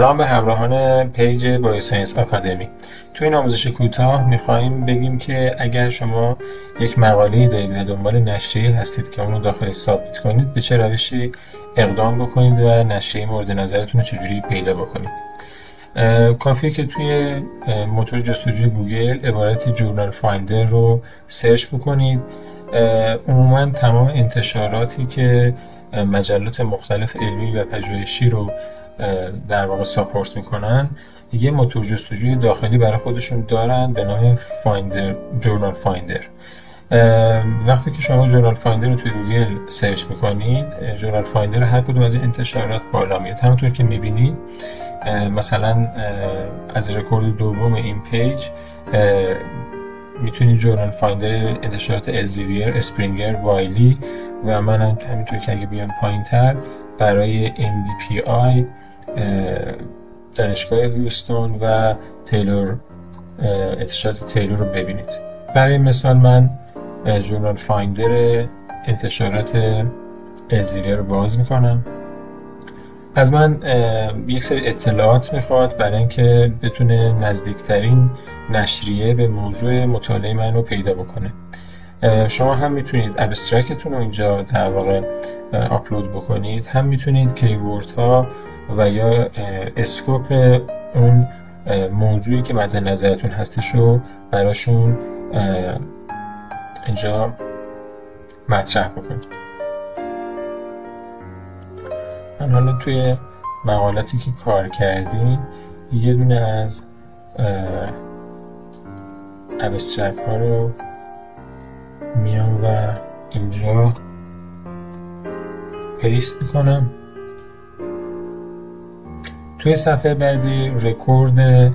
سلام به همراهان پیج بایوساینس آکادمی. تو این آموزش کوتاه میخوایم بگیم که اگر شما یک مقاله‌ای دارید و دنبال نشریه هستید که اونو داخلش ثبت کنید، به چه روشی اقدام بکنید و نشریه مورد نظرتون رو چجوری پیدا بکنید. کافیه که توی موتور جستجوی گوگل عبارت جورنال فایندر رو سرچ بکنید. عموما تمام انتشاراتی که مجلات مختلف علمی و پژوهشی رو در واقع ساپورت میکنن یه موتور جستجوی داخلی برای خودشون دارن به نام جورنال فایندر. وقتی که شما جورنال فایندر رو توی گوگل سرچ میکنید، جورنال فایندر هر کدوم از این انتشارات بالا میاد. همونطور که میبینید مثلا از رکورد دوم این پیج میتونید جورنال فایندر انتشارات الزیویر، اسپرینگر، وایلی و من همینطور که اگه بیام پایین تر برای MDPI دانشگاه هیوستون و تیلور انتشارات تیلور رو ببینید. برای مثال من جورنال فایندر انتشارات الزیویر رو باز میکنم. از من یک سری اطلاعات میخواد برای اینکه بتونه نزدیکترین نشریه به موضوع مطالعه من رو پیدا بکنه. شما هم میتونید ابسترکتون رو اینجا در واقع آپلود بکنید، هم میتونید کیورد ها و یا اسکوپ اون موضوعی که مد نظرتون هستش رو براشون اینجا مطرح بکنید. من حالا توی مقالاتی که کار کردیم یه دونه از ابسترک ها رو میام و اینجا پیست میکنم. توی صفحه بعدی رکورد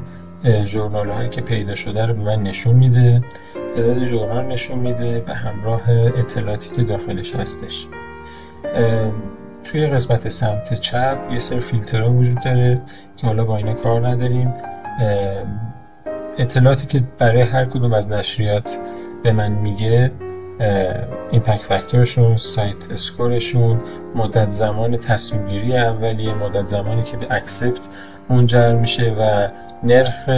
ژورنال هایی که پیدا شده رو به من نشون میده، تعداد ژورنال نشون میده به همراه اطلاعاتی که داخلش هستش. توی قسمت سمت چپ یه سری فیلترها وجود داره که حالا با اینا کار نداریم. اطلاعاتی که برای هر کدوم از نشریات به من میگه، ایمپکت فاکتورشون، سایت اسکورشون، مدت زمان تصمیم گیری اولیه، مدت زمانی که به اکسپت منجر میشه و نرخ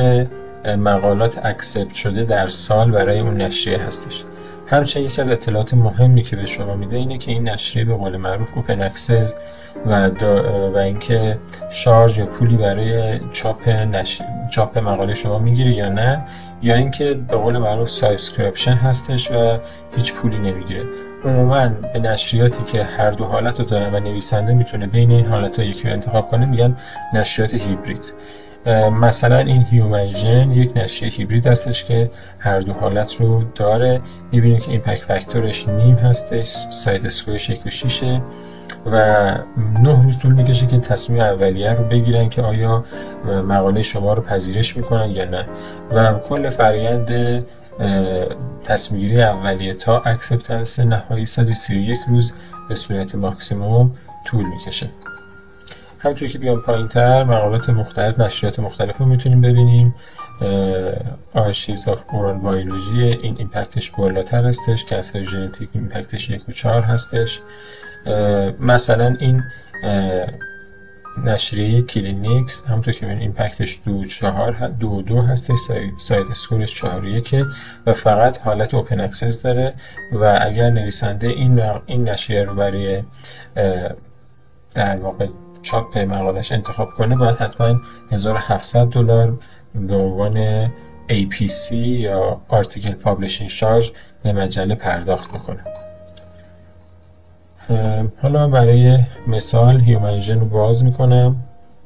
مقالات اکسپت شده در سال برای اون نشریه هستش. همچنین یکی از اطلاعات مهمی که به شما میده اینه که این نشریه به قول معروف اوپن اکسس و اینکه شارژ یا پولی برای چاپ مقاله شما میگیره یا نه، یا اینکه به قول معروف سابسکریپشن هستش و هیچ پولی نمیگیره. عموما به نشریاتی که هر دو حالت رو دارن و نویسنده میتونه بین این حالت‌ها یکی رو انتخاب کنه میگن نشریات هیبرید. مثلا این هیومنژن یک نشریه هیبرید هستش که هر دو حالت رو داره. میبینید که ایمپکت فاکتورش نیم هستش، سایت اسکورش 1.6 و 9 روز طول میکشه که تصمیم اولیه رو بگیرن که آیا مقاله شما رو پذیرش میکنن یا نه، و کل فرآیند تصمیم گیری اولیه تا اکسپتنس نهایی 131 روز به صورت ماکسیموم طول میکشه. همونطور که بیام پایین تر مقالات مختلف، نشریات مختلف رو میتونیم ببینیم. آرشیوز آف اورال بیولوژی، این ایمپکتش بالاتر هستش، کانسر ژنتیک ایمپکتش 1.4 هستش. مثلا این نشریه کلینیکس همونطور که میبینید ایمپکتش 2.2 هستش، سایت اسکورش 4.1 و فقط حالت اوپن اکسس داره و اگر نویسنده این نشریه رو برای در واقع چاپ مقالش انتخاب کنه باید حتما $1700 به عنوان APC یا Article Publishing Charge به مجله پرداخت بکنه. حالا برای مثال هیومنژن رو باز میکنم.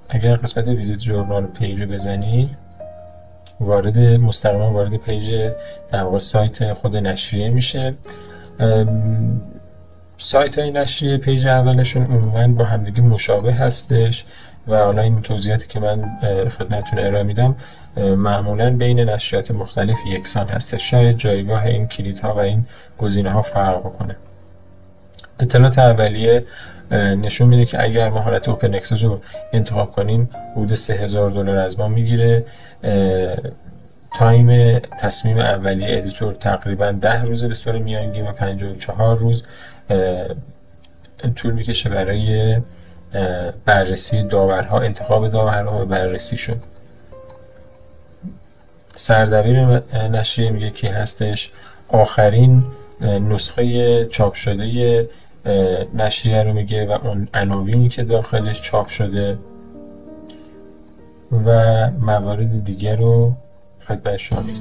اگر قسمت ویزیت جورنال پیج رو بزنید مستقیما وارد پیج در واقع سایت خود نشریه میشه. سایت های نشریه پیج اولشون عموما با همدیگه مشابه هستش و حالا این توضیحاتی که من خدمتتون ارائه میدم معمولا بین نشریات مختلف یکسان هستش. شاید جایگاه این کلیدها و این گزینه ها فرق بکنه. اطلاعات اولیه نشون میده که اگر ما حالت اوپن اکسس رو انتخاب کنیم حدود $3000 از ما میگیره. تایم تصمیم اولیه ادیتور تقریبا 10 روزه به صورت میانگین و 54 روز طول میکشه برای بررسی داورها، انتخاب داورها و بررسیشون. سردبیر نشریه میگه کی هستش، آخرین نسخه چاپ شده نشریه رو میگه و اون عناوینی که داخلش چاپ شده و موارد دیگر رو خدمت شما میگه.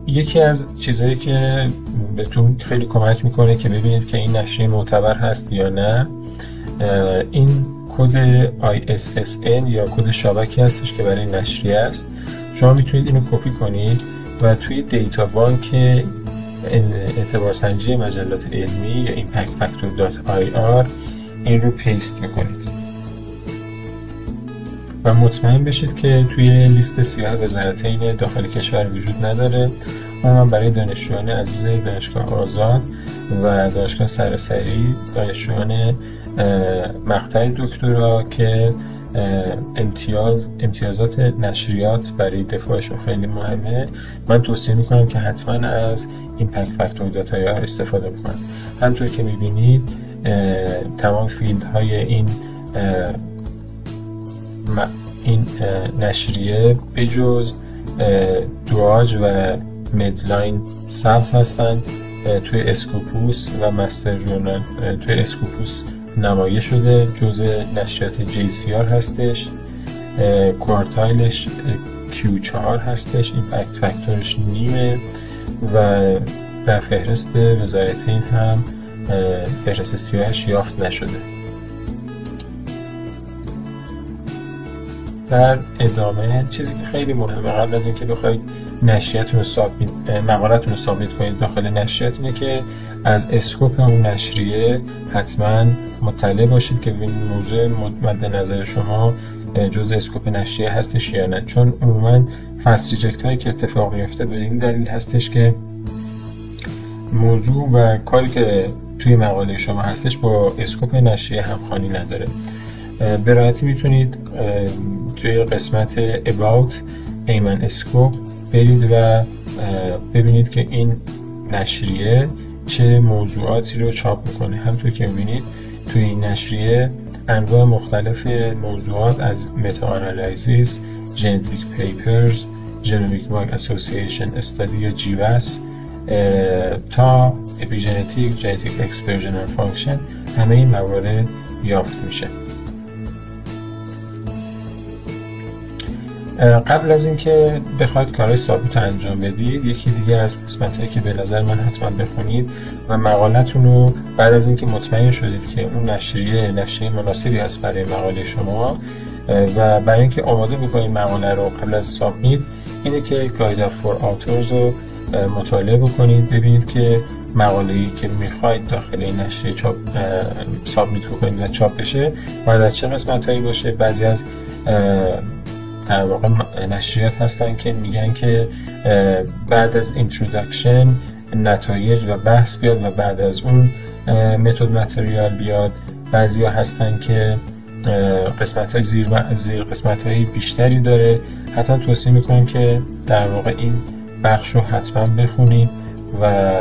یکی از چیزهایی که بهتون خیلی کمک میکنه که ببینید که این نشریه معتبر هست یا نه، این کد ISSN یا کد شبکه هستش که برای نشریه است. شما میتونید اینو کپی کنید و توی دیتا بانک اعتبارسنجی مجلات علمی یا impactfactor.ir این رو پیست میکنید و مطمئن بشید که توی لیست سیاه وزارتین داخل کشور وجود نداره. اونم برای دانشجویان عزیز دانشگاه آزاد و دانشگاه سراسری، دانشجویان مقطع دکترا که امتیازات نشریات برای دفاعشون خیلی مهمه، من توصیه میکنم که حتما از impactfactor.ir استفاده بکنید. همطور که میبینید تمام فیلد های این نشریه بجز دواج و مدلاین سبز هستند. توی اسکوپوس و مستر جورنال توی اسکوپوس نمایش شده، جزء نشریات JCR هستش، کوارتایلش Q4 هستش، ایمپکت فاکتورش نیمه و در فهرست وزارتین هم فهرست سیاهش یافت نشده. در ادامه چیزی که خیلی مهمه قبل از اینکه بخواید مقالتون رو ثابت کنید داخل نشریات اینه که از اسکوپ اون نشریه حتما مطلع باشید که ببینید موضوع مد نظر شما جزء اسکوپ نشریه هستش یا نه، چون عموما فست ریجکت هایی که اتفاق میفته به این دلیل هستش که موضوع و کاری که توی مقاله شما هستش با اسکوپ نشریه همخوانی نداره. به راحتی میتونید توی قسمت About ایمن اسکوپ برید و ببینید که این نشریه چه موضوعاتی رو چاپ میکنه. همونطور که میبینید توی این نشریه انواع مختلف موضوعات از متا آنالیزیس، ژنتیک پیپرز، ژنومیک مارک اسوسییشن استادی یا جیوس تا اپیژنتیک، ژنتیک اکسپرژن و فانکشن، همه این موارد یافت میشه. قبل از اینکه بخواید کارهای ثابت رو انجام بدید، یکی دیگه از قسمت‌هایی که به نظر من حتما بخونید و مقالتون رو بعد از اینکه مطمئن شدید که اون نشریه مناسبی هست برای مقاله شما و برای اینکه آماده بکنید مقاله رو قبل از سابمیت، اینه که گاید فور آتورز رو مطالعه بکنید، ببینید که مقاله‌ای که میخواید داخل این نشریه سابمیت بکنید و چاپ بشه باید از چه قسمت‌هایی باشه. بعضی از در واقع نشریات هستن که میگن که بعد از اینترودکشن نتایج و بحث بیاد و بعد از اون متد متریال بیاد. بعضی ها هستن که قسمت‌های زیر قسمت‌های بیشتری داره. حتما توصیه میکنم که در واقع این بخش رو حتما بخونید و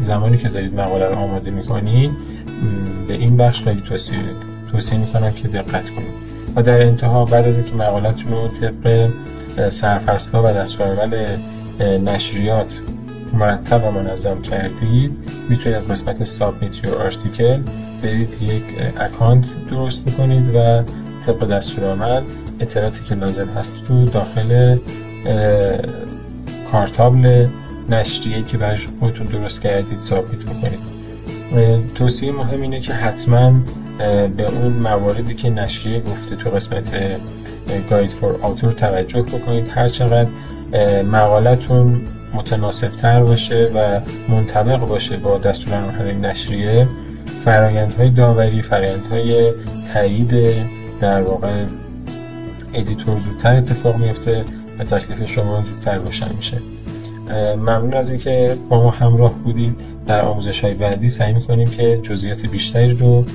زمانی که دارید مقاله رو آماده میکنید به این بخش خیلی توصیه میکنم که دقت کنید. و در انتها بعد از اینکه مقالتون رو طبق سرفصل‌ها و دستورالعمل نشریات مرتب و منظم کردید، میتونید از قسمت سابمیت یور آرتیکل برید یک اکانت درست میکنید و طبق دستورالعمل اطلاعاتی که لازم هست رو داخل کارتابل نشریه که برای خودتون درست کردید سابمیت بکنید. توصیه مهم اینه که حتما به اون مواردی که نشریه گفته تو قسمت گاید فور آتور توجه بکنید. هر چقدر مقالتون متناسب تر باشه و منطبق باشه با دستورالعمل نشریه، فرآیندهای داوری، فرآیندهای تایید در واقع ادیتور زودتر اتفاق میفته و تکلیف شما زودتر روشن میشه. ممنون از اینکه با ما همراه بودید. در آموزش‌های بعدی سعی می‌کنیم که جزئیات بیشتری رو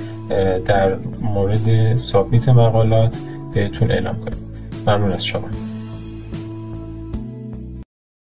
در مورد سابمیت مقالات بهتون اعلام کنیم. ممنون از شما.